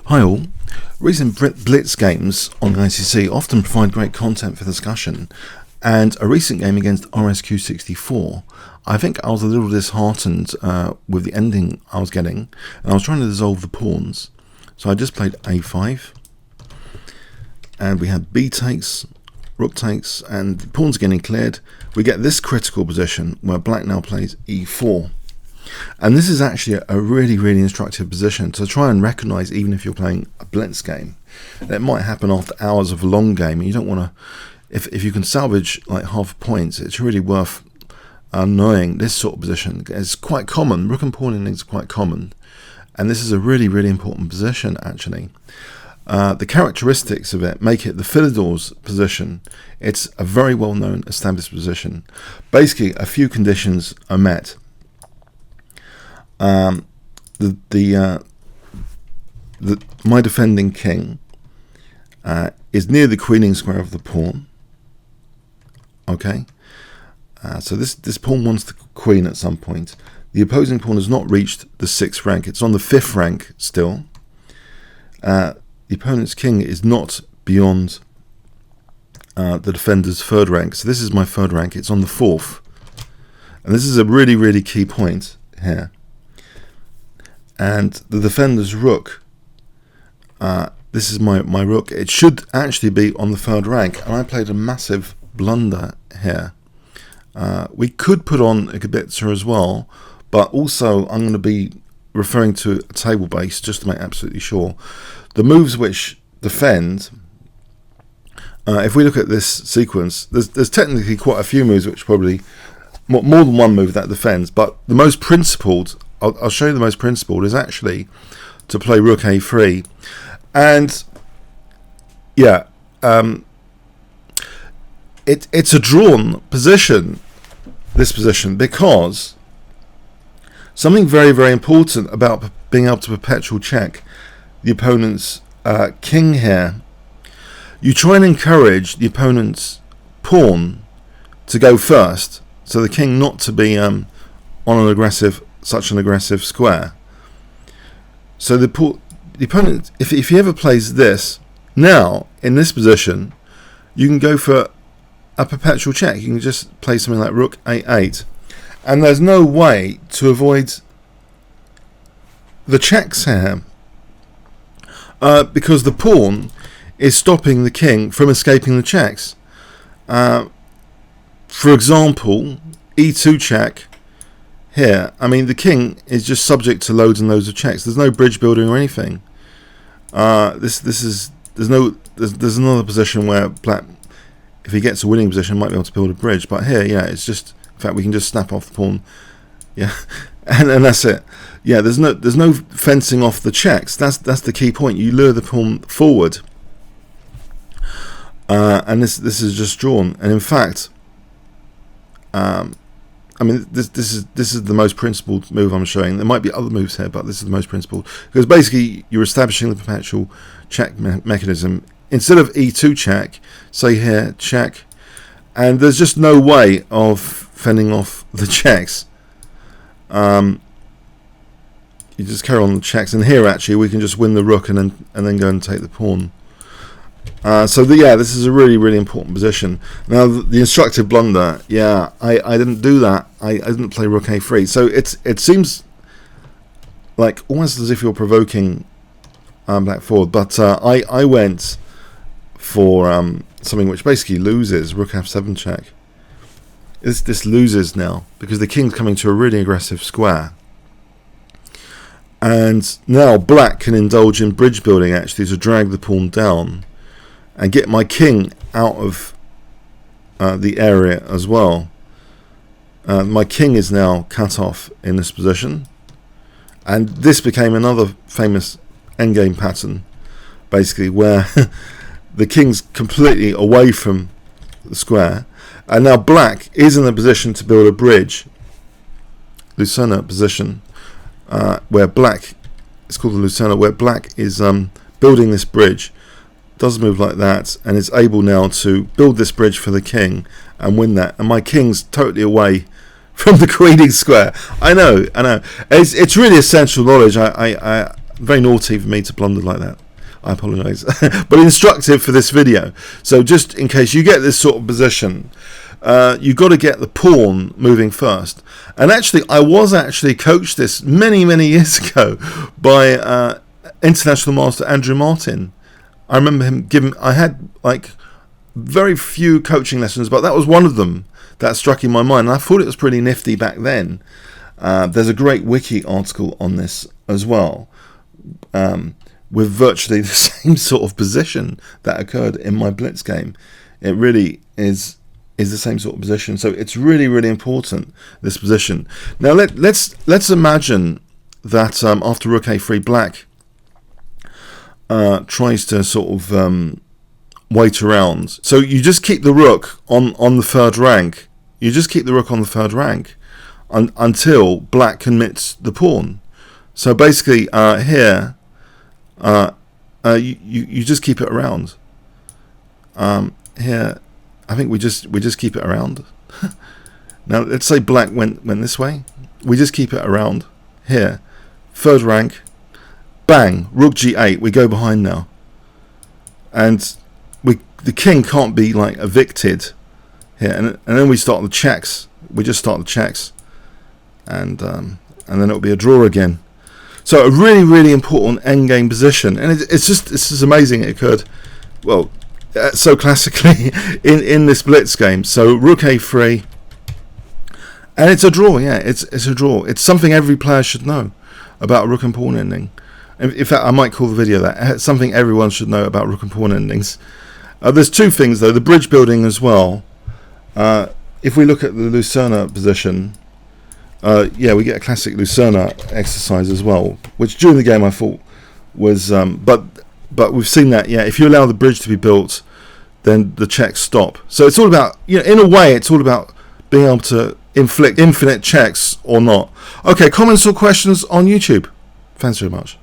Hi all. Recent Blitz games on ICC often provide great content for discussion, and a recent game against RSQ64, I think I was a little disheartened with the ending I was getting, and I was trying to dissolve the pawns. So I just played a5, and we had b takes, rook takes, and the pawns getting cleared. We get this critical position where black now plays e4. And this is actually a really instructive position to try and recognize, even if you're playing a blitz game. And it might happen after hours of a long game, and you don't want to, if you can salvage like half points, it's really worth knowing this sort of position. It's quite common. Rook and pawn endings are quite common, and this is a really important position actually. The characteristics of it make it the Philidor's position. It's a very well known established position. Basically a few conditions are met. My defending king is near the queening square of the pawn. Okay, so this pawn wants the queen at some point. The opposing pawn has not reached the 6th rank; it's on the 5th rank still. The opponent's king is not beyond the defender's 3rd rank, so this is my 3rd rank. It's on the 4th, and this is a really key point here. And the defender's rook, this is my rook, it should actually be on the 3rd rank, and I played a massive blunder here. We could put on a Kibitzer as well, but also I'm going to be referring to a table base just to make absolutely sure. The moves which defend, if we look at this sequence, there's technically quite a few moves which probably, more than one move that defends, but the most principled, I'll show you the most principled, is actually to play rook a3. And yeah, it's a drawn position, this position, because something very important about being able to perpetual check the opponent's king here. You try and encourage the opponent's pawn to go first, so the king not to be on such an aggressive square. So the opponent, if he ever plays this, now in this position you can go for a perpetual check. You can just play something like rook a8, and there's no way to avoid the checks here, because the pawn is stopping the king from escaping the checks. For example, e2 check here. I mean, the king is just subject to loads and loads of checks. There's no bridge building or anything. There's another position where black, if he gets a winning position, might be able to build a bridge. But here, yeah, it's just, in fact, we can just snap off the pawn. Yeah, and that's it. Yeah, there's no fencing off the checks. That's the key point. You lure the pawn forward, and this is just drawn. And in fact, I mean, this is the most principled move I'm showing. There might be other moves here, but this is the most principled, because basically you're establishing the perpetual check mechanism. Instead of e2 check, say here check, and there's just no way of fending off the checks. You just carry on the checks, and here actually we can just win the rook and then go and take the pawn. Yeah, this is a really important position. Now the instructive blunder, yeah, I didn't do that. I didn't play rook a3. So it seems like almost as if you're provoking black forward, but I went for something which basically loses. Rook f7 check. This loses now because the king's coming to a really aggressive square, and now black can indulge in bridge building actually to drag the pawn down and get my king out of the area as well. My king is now cut off in this position, and this became another famous endgame pattern, basically, where the king's completely away from the square, and now black is in a position to build a bridge. Lucena position, where black, it's called the Lucena, where black is building this bridge. Does a move like that and is able now to build this bridge for the king and win that, and my king's totally away from the queening square. I know it's really essential knowledge. very naughty for me to blunder like that. I apologise. But instructive for this video. So just in case you get this sort of position, you've got to get the pawn moving first. And actually, I was actually coached this many years ago by international master Andrew Martin. I remember him giving. I had like very few coaching lessons, but that was one of them that struck in my mind. And I thought it was pretty nifty back then. There's a great wiki article on this as well, with virtually the same sort of position that occurred in my blitz game. It really is the same sort of position. So it's really important, this position. Now let's imagine that after rook a3, black tries to sort of wait around. So you just keep the rook on the third rank. You just keep the rook on the third rank until black commits the pawn. So basically here you just keep it around. Here I think we just keep it around. Now let's say black went this way. We just keep it around. Here, third rank, bang, rook g8. We go behind now, and the king can't be like evicted here. And then we start the checks. We just start the checks, and then it'll be a draw again. So a really important endgame position, and this is amazing. It occurred, well, so classically in this blitz game. So rook a3, and it's a draw. Yeah, it's a draw. It's something every player should know about rook and pawn ending. In fact, I might call the video that. It's something everyone should know about rook and pawn endings. There's two things though: the bridge building as well. If we look at the Lucena position, yeah, we get a classic Lucena exercise as well, which during the game I thought was, but we've seen that, yeah, if you allow the bridge to be built, then the checks stop. So it's all about, in a way, it's all about being able to inflict infinite checks or not. Okay, comments or questions on YouTube? Thanks very much.